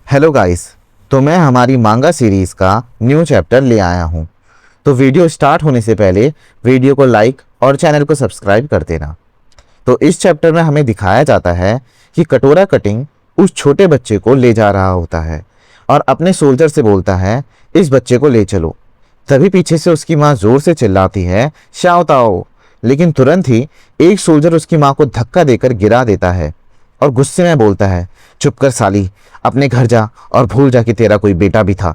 Hello guys. तो मैं हमारी मांगा सीरीज़ का न्यू चैप्टर ले आया हूँ। तो वीडियो स्टार्ट होने से पहले वीडियो को लाइक और चैनल को सब्सक्राइब कर देना। तो इस चैप्टर में हमें दिखाया जाता है कि कटोरा कटिंग उस छोटे बच्चे को ले जा रहा होता है और अपने सोल्जर से बोलता है, इस बच्चे को ले चलो। तभी पीछे से उसकी माँ ज़ोर से चिल्लाती है, शाओ ताओ। लेकिन तुरंत ही एक सोल्जर उसकी माँ को धक्का देकर गिरा देता है और गुस्से में बोलता है, चुप कर साली, अपने घर जा और भूल जा कि तेरा कोई बेटा भी था।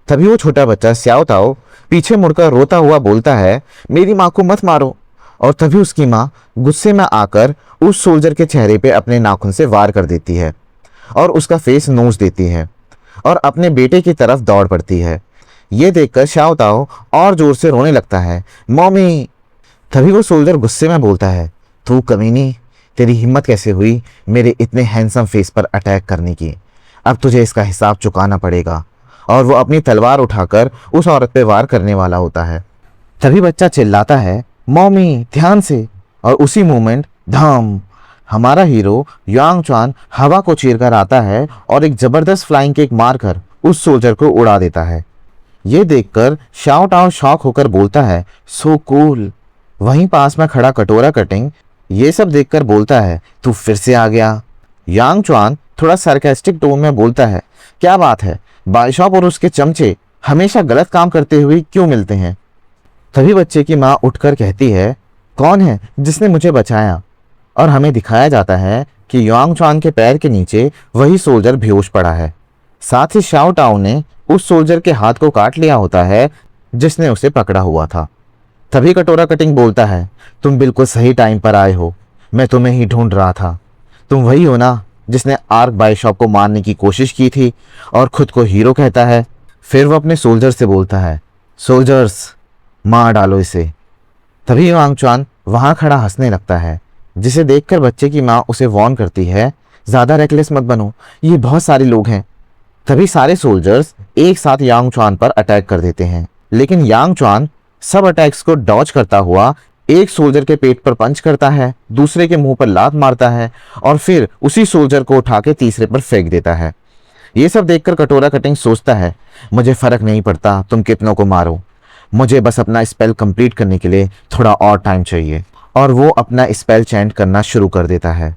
तभी वो छोटा बच्चा स्याओ ताओ पीछे मुड़कर रोता हुआ बोलता है, मेरी माँ को मत मारो। और तभी उसकी माँ गुस्से में आकर उस सोल्जर के चेहरे पे अपने नाखून से वार कर देती है और उसका फेस नोच देती है और अपने बेटे की तरफ दौड़ पड़ती है। ये देखकर श्याओ ताओ और जोर से रोने लगता है, मम्मी। तभी वो सोल्जर गुस्से में बोलता है, तू कमीनी, तेरी हिम्मत कैसे हुई मेरे इतने हैंडसम फेस पर अटैक करने की। अब तुझे इसका हिसाब चुकाना पड़ेगा। और वो अपनी तलवार उठाकर उस औरत पे वार करने वाला होता है। तभी बच्चा चिल्लाता है, मम्मी ध्यान से। और उसी मोमेंट धम, हमारा हीरो यांग चुआन हवा को चीरकर आता है और एक जबरदस्त फ्लाइंग किक मारकर उस सोल्जर को उड़ा देता है। ये देखकर शाओ टाओ शॉक होकर बोलता है, सो कूल। वहीं पास में खड़ा कटोरा कटिंग ये सब देखकर बोलता है, तू फिर से आ गया। यांग चुआन थोड़ा सार्कास्टिक टोन में बोलता है, क्या बात है, बाइशॉप और उसके चमचे हमेशा गलत काम करते हुए क्यों मिलते हैं। तभी बच्चे की माँ उठकर कहती है, कौन है जिसने मुझे बचाया। और हमें दिखाया जाता है कि यांग चुआन के पैर के नीचे वही सोल्जर बेहोश पड़ा है। साथ ही शाओ टाओ ने उस सोल्जर के हाथ को काट लिया होता है जिसने उसे पकड़ा हुआ था। तभी कटोरा कटिंग बोलता है, तुम बिल्कुल सही टाइम पर आए हो, मैं तुम्हें ही ढूंढ रहा था। तुम वही हो ना जिसने आर्क बाइशॉप को मारने की कोशिश की थी और खुद को हीरो कहता है। फिर वो अपने सोल्जर से बोलता है, सोल्जर्स मार डालो इसे। तभी यांग चुआन वहां खड़ा हंसने लगता है, जिसे देखकर बच्चे की माँ उसे वार्न करती है, ज़्यादा रेकलेस मत बनो, ये बहुत सारे लोग हैं। तभी सारे सोल्जर्स एक साथ यांग चुआन पर अटैक कर देते हैं, लेकिन यांग चुआन सब अटैक्स को डॉज करता हुआ एक सोल्जर के पेट पर पंच करता है, दूसरे के मुंह पर लात मारता है और फिर उसी सोल्जर को उठा के तीसरे पर फेंक देता है। ये सब देखकर कटोरा कटिंग सोचता है, मुझे फर्क नहीं पड़ता तुम कितनों को मारो, मुझे बस अपना स्पेल कंप्लीट करने के लिए थोड़ा और टाइम चाहिए। और वो अपना स्पेल चैंट करना शुरू कर देता है।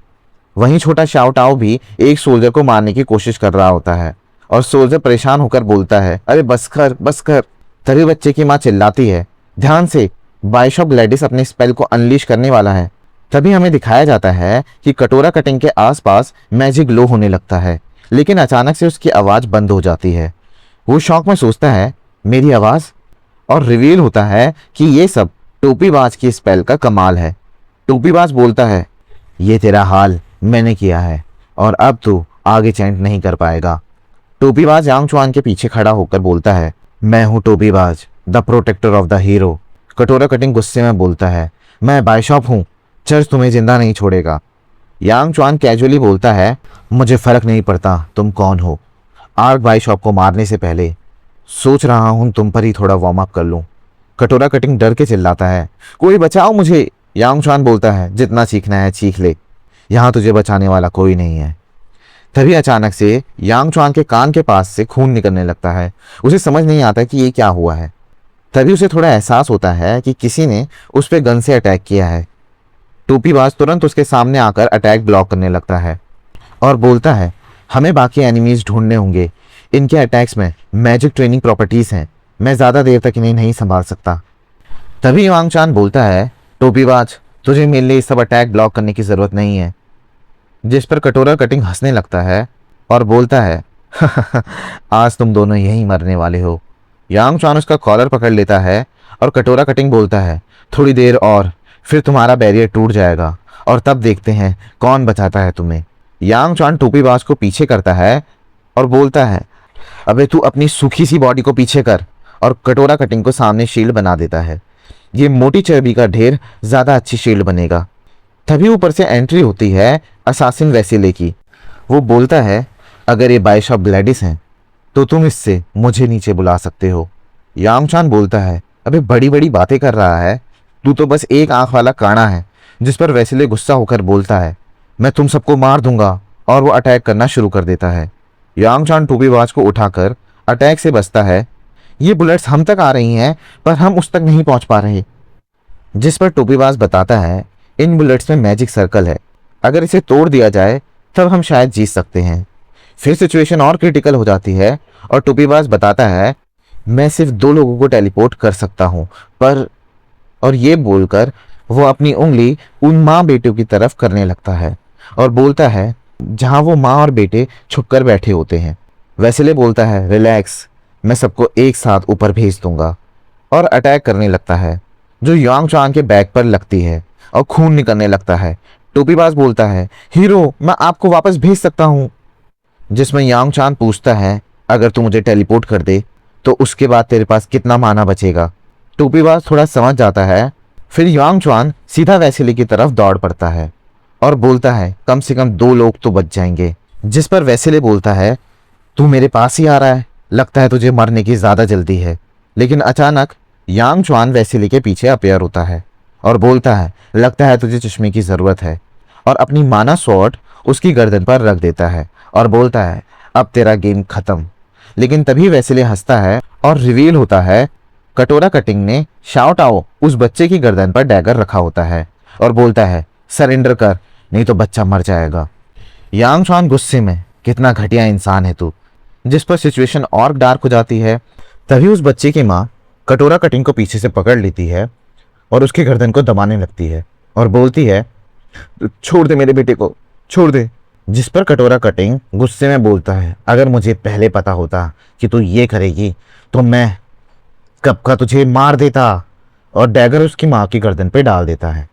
वहीं छोटा शाओ टाओ भी एक सोल्जर को मारने की कोशिश कर रहा होता है और सोल्जर परेशान होकर बोलता है, अरे बस कर बस कर। तभी बच्चे की माँ चिल्लाती है, ध्यान से, बाइशॉप ग्लैडिस अपने स्पेल को अनलीश करने वाला है। तभी हमें दिखाया जाता है कि कटोरा कटिंग के आसपास मैजिक ग्लो होने लगता है, लेकिन अचानक से उसकी आवाज़ बंद हो जाती है। वो शौक में सोचता है, मेरी आवाज़। और रिवील होता है कि ये सब टोपीबाज की स्पेल का कमाल है। टोपीबाज बोलता है, ये तेरा हाल मैंने किया है और अब तू आगे चैंट नहीं कर पाएगा। टोपीबाज यांग चुआन के पीछे खड़ा होकर बोलता है, मैं हूँ टोपीबाज, the protector of the hero. कटोरा कटिंग गुस्से में बोलता है, मैं बाइशॉप हूँ, चर्च तुम्हें जिंदा नहीं छोड़ेगा। यांग चुआन कैजुअली बोलता है, मुझे फर्क नहीं पड़ता तुम कौन हो, आर्क बाइशॉप को मारने से पहले सोच रहा हूँ तुम पर ही थोड़ा वार्म अप कर लूँ। कटोरा कटिंग डर के चिल्लाता है, कोई बचाओ मुझे। यांग चुआन बोलता है, जितना चीखना है चीख ले, यहाँ तुझे बचाने वाला कोई नहीं है। तभी अचानक से यांग चुआन के कान के पास से खून निकलने लगता है। उसे समझ नहीं आता कि ये क्या हुआ है। तभी उसे थोड़ा एहसास होता है कि किसी ने उस पर गन से अटैक किया है। टोपीबाज तुरंत उसके सामने आकर अटैक ब्लॉक करने लगता है और बोलता है, हमें बाकी एनिमीज ढूंढने होंगे, इनके अटैक्स में मैजिक ट्रेनिंग प्रॉपर्टीज़ हैं, मैं ज़्यादा देर तक इन्हें नहीं संभाल सकता। तभी यांग चुआन बोलता है, टोपीबाज तुझे मेरे लिए सब अटैक ब्लॉक करने की ज़रूरत नहीं है। जिस पर कटोरा कटिंग हंसने लगता है और बोलता है, आज तुम दोनों यहीं मरने वाले हो। यांग चुआन उसका कॉलर पकड़ लेता है और कटोरा कटिंग बोलता है, थोड़ी देर और फिर तुम्हारा बैरियर टूट जाएगा और तब देखते हैं कौन बचाता है तुम्हें। यांग चुआन टोपीबाज को पीछे करता है और बोलता है, अबे तू अपनी सूखी सी बॉडी को पीछे कर। और कटोरा कटिंग को सामने शील्ड बना देता है। ये मोटी चर्बी का ढेर ज़्यादा अच्छी शील्ड बनेगा। तभी ऊपर से एंट्री होती है असासिन वैसिले की। वो बोलता है, अगर ये बाइशॉप ग्लैडिस हैं तो तुम इससे मुझे नीचे बुला सकते हो। यांग चुआन बोलता है, अबे बड़ी बड़ी बातें कर रहा है, तू तो बस एक आंख वाला काना है। जिस पर वैसिले गुस्सा होकर बोलता है, मैं तुम सबको मार दूंगा। और वो अटैक करना शुरू कर देता है। यांग चान टोपीबाज को उठाकर अटैक से बचता है। ये बुलेट्स हम तक आ रही हैं पर हम उस तक नहीं पहुंच पा रहे। जिस पर टोपीबाज बताता है इन बुलेट्स में मैजिक सर्कल है, अगर इसे तोड़ दिया जाए तब हम शायद जीत सकते हैं। फिर सिचुएशन और क्रिटिकल हो जाती है और टोपीबाज बताता है मैं सिर्फ 2 लोगों को टेलीपोर्ट कर सकता हूँ पर, और ये बोलकर वो अपनी उंगली उन माँ बेटों की तरफ करने लगता है और बोलता है जहाँ वो माँ और बेटे छुपकर बैठे होते हैं। वेसेले बोलता है रिलैक्स, मैं सबको एक साथ ऊपर भेज दूंगा, और अटैक करने लगता है जो यांग चान के बैक पर लगती है और खून निकलने लगता है। टोपीबाज बोलता है हीरो मैं आपको वापस भेज सकता हूँ। जिसमें यांग चान पूछता है अगर तू मुझे टेलीपोर्ट कर दे तो उसके बाद तेरे पास कितना माना बचेगा। टोपीबाज थोड़ा समझ जाता है। फिर यांग चान सीधा वेसेले की तरफ दौड़ पड़ता है और बोलता है कम से कम 2 लोग तो बच जाएंगे। जिस पर वेसेले बोलता है तू मेरे पास ही आ रहा है, लगता है तुझे मरने की ज़्यादा जल्दी है। लेकिन अचानक यांग चान वेसेले के पीछे अपीयर होता है और बोलता है लगता है तुझे चश्मे की ज़रूरत है, और अपनी माना स्वॉर्ड उसकी गर्दन पर रख देता है और बोलता है अब तेरा गेम खत्म। लेकिन तभी वेसेले हंसता है और रिवील होता है कटोरा कटिंग ने शाओ टाओ उस बच्चे की गर्दन पर डैगर रखा होता है और बोलता है सरेंडर कर नहीं तो बच्चा मर जाएगा। यांग चान गुस्से में कितना घटिया इंसान है तू। जिस पर सिचुएशन और डार्क हो जाती है। तभी उस बच्चे की माँ कटोरा कटिंग को पीछे से पकड़ लेती है और उसकी गर्दन को दबाने लगती है और बोलती है छोड़ दे मेरे बेटे को, छोड़ दे। जिस पर कटोरा कटिंग गुस्से में बोलता है अगर मुझे पहले पता होता कि तू ये करेगी तो मैं कब का तुझे मार देता, और डैगर उसकी माँ की गर्दन पे डाल देता है।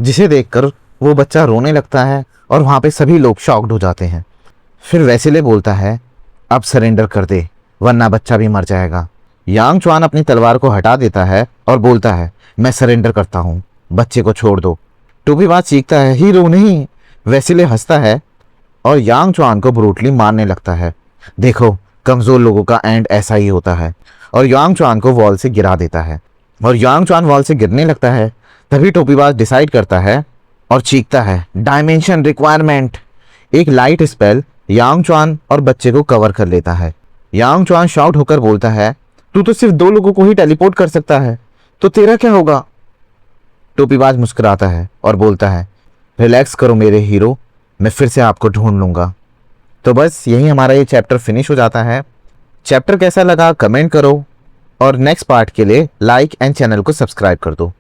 जिसे देखकर वो बच्चा रोने लगता है और वहाँ पे सभी लोग शॉक्ड हो जाते हैं। फिर वेसेले बोलता है अब सरेंडर कर दे वरना बच्चा भी मर जाएगा। यांग चान अपनी तलवार को हटा देता है और बोलता है मैं सरेंडर करता हूँ, बच्चे को छोड़ दो। टोपीबाज चीखता है हीरो नहीं। वेसेले हंसता है और यांग चान को ब्रूटली मारने लगता है। देखो कमजोर लोगों का एंड ऐसा ही होता है, और यांग चान को वॉल से गिरा देता है और यांग चान वॉल से गिरने लगता है। तभी टोपीबाज डिसाइड करता है और चीखता है डायमेंशन रिक्वायरमेंट। एक लाइट स्पेल यांग चान और बच्चे को कवर कर लेता है। यांग चान शाउट होकर बोलता है तू तो सिर्फ 2 लोगों को ही टेलीपोर्ट कर सकता है, तो तेरा क्या होगा। टोपीबाज मुस्कुराता है और बोलता है रिलैक्स करो मेरे हीरो, मैं फिर से आपको ढूंढ लूंगा। तो बस यही हमारा ये चैप्टर फिनिश हो जाता है। चैप्टर कैसा लगा कमेंट करो और नेक्स्ट पार्ट के लिए लाइक एंड चैनल को सब्सक्राइब कर दो।